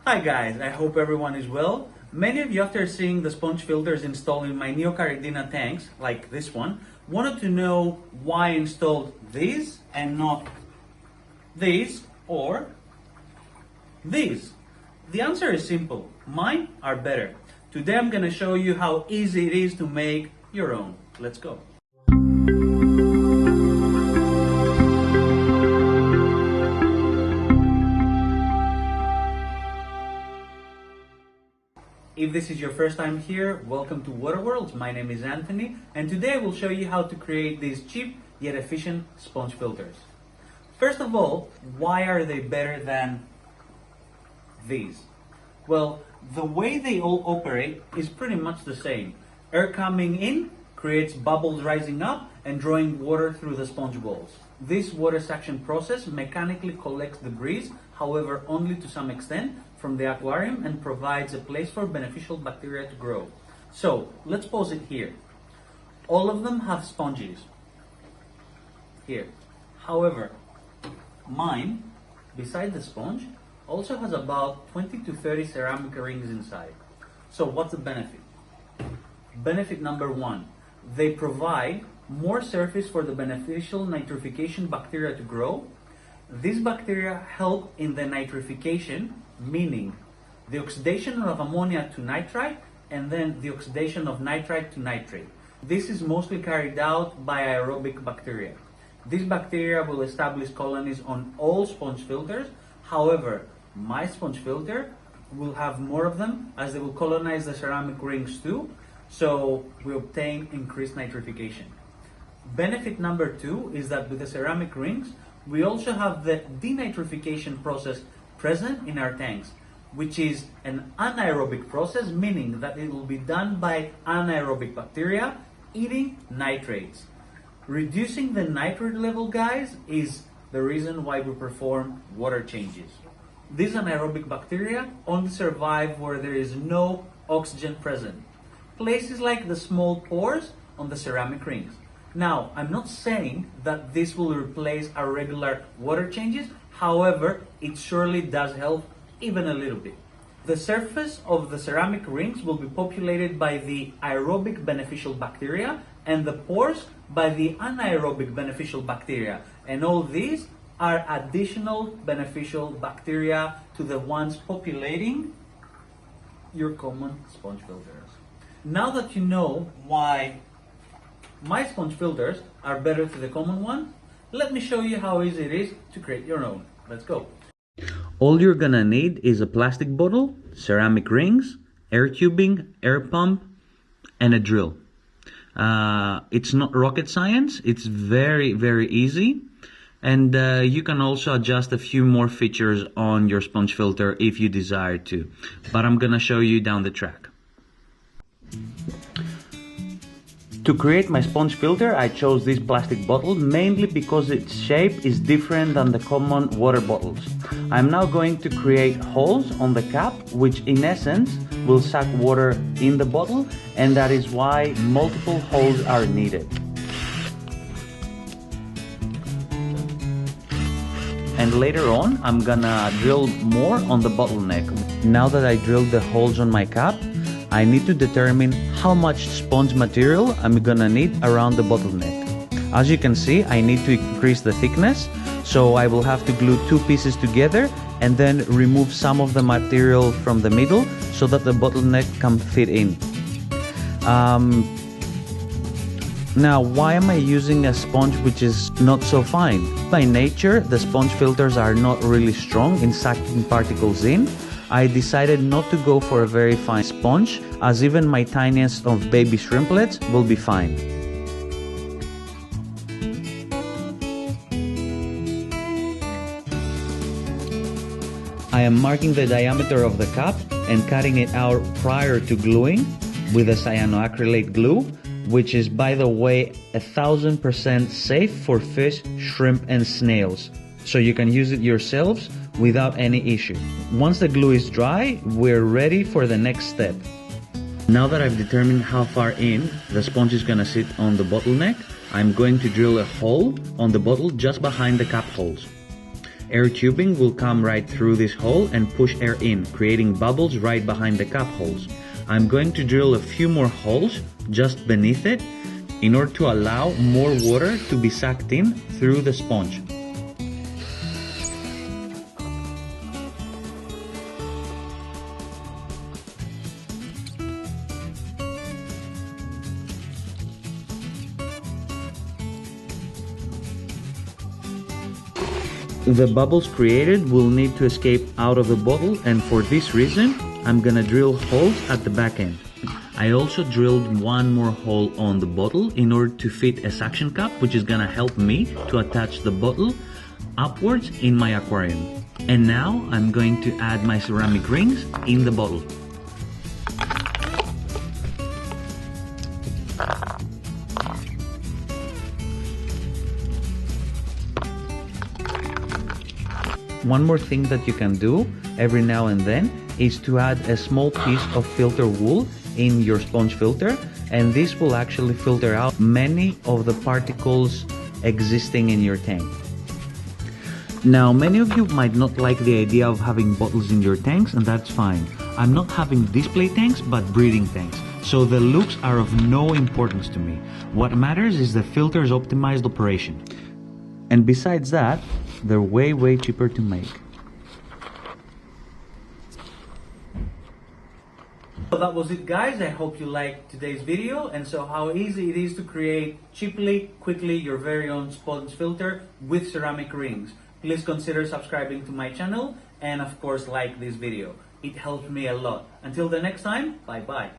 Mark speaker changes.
Speaker 1: Hi guys, I hope everyone is well. Many of you, after seeing the sponge filters installed in my Neocaridina tanks, like this one, wanted to know why I installed these and not these or these. The answer is simple. Mine are better. Today I'm going to show you how easy it is to make your own. Let's go. If this is your first time here, welcome to Water Worlds. My name is Anthony, and today I will show you how to create these cheap yet efficient sponge filters. First of all, why are they better than these? Well, the way they all operate is pretty much the same. Air coming in creates bubbles rising up and drawing water through the sponge balls. This water suction process mechanically collects debris, however only to some extent, from the aquarium and provides a place for beneficial bacteria to grow. So, let's pause it here. All of them have sponges here. However, mine, beside the sponge, also has about 20 to 30 ceramic rings inside. So what's the benefit? Benefit number one, they provide more surface for the beneficial nitrification bacteria to grow. These bacteria help in the nitrification, meaning the oxidation of ammonia to nitrite and then the oxidation of nitrite to nitrate. This is mostly carried out by aerobic bacteria. These bacteria will establish colonies on all sponge filters. However, my sponge filter will have more of them as they will colonize the ceramic rings too, so we obtain increased nitrification. Benefit number two is that with the ceramic rings, we also have the denitrification process present in our tanks, which is an anaerobic process, meaning that it will be done by anaerobic bacteria eating nitrates. Reducing the nitrate level, guys, is the reason why we perform water changes. These anaerobic bacteria only survive where there is no oxygen present. Places like the small pores on the ceramic rings. Now, I'm not saying that this will replace our regular water changes. However, it surely does help even a little bit. The surface of the ceramic rings will be populated by the aerobic beneficial bacteria and the pores by the anaerobic beneficial bacteria. And all these are additional beneficial bacteria to the ones populating your common sponge filters. Now that you know why my sponge filters are better than the common one, let me show you how easy it is to create your own. Let's go.
Speaker 2: All you're gonna need is a plastic bottle, ceramic rings, air tubing, air pump, and a drill. It's not rocket science, it's very easy. And you can also adjust a few more features on your sponge filter if you desire to. But I'm gonna show you down the track. To create my sponge filter, I chose this plastic bottle mainly because its shape is different than the common water bottles. I'm now going to create holes on the cap, which in essence will suck water in the bottle, and that is why multiple holes are needed. And later on, I'm gonna drill more on the bottleneck. Now that I drilled the holes on my cap, I need to determine how much sponge material I'm gonna need around the bottleneck. As you can see, I need to increase the thickness, so I will have to glue two pieces together and then remove some of the material from the middle so that the bottleneck can fit in. Now, why am I using a sponge which is not so fine? By nature, the sponge filters are not really strong in sucking particles in. I decided not to go for a very fine sponge, as even my tiniest of baby shrimplets will be fine. I am marking the diameter of the cap and cutting it out prior to gluing with a cyanoacrylate glue, which is, by the way, 1000% safe for fish, shrimp and snails. So you can use it yourselves without any issue. Once the glue is dry, we're ready for the next step. Now that I've determined how far in the sponge is gonna sit on the bottleneck, I'm going to drill a hole on the bottle just behind the cap holes. Air tubing will come right through this hole and push air in, creating bubbles right behind the cap holes. I'm going to drill a few more holes just beneath it in order to allow more water to be sucked in through the sponge. The bubbles created will need to escape out of the bottle, and for this reason I'm gonna drill holes at the back end. I also drilled one more hole on the bottle in order to fit a suction cup, which is gonna help me to attach the bottle upwards in my aquarium. And now I'm going to add my ceramic rings in the bottle. One more thing that you can do every now and then is to add a small piece of filter wool in your sponge filter, and this will actually filter out many of the particles existing in your tank. Now, many of you might not like the idea of having bottles in your tanks, and that's fine. I'm not having display tanks but breeding tanks, so the looks are of no importance to me. What matters is the filter's optimized operation. And besides that, they're way cheaper to make.
Speaker 1: So that was it, guys. I hope you liked today's video and saw how easy it is to create cheaply, quickly your very own sponge filter with ceramic rings. Please consider subscribing to my channel and of course like this video. It helps me a lot. Until the next time, bye bye.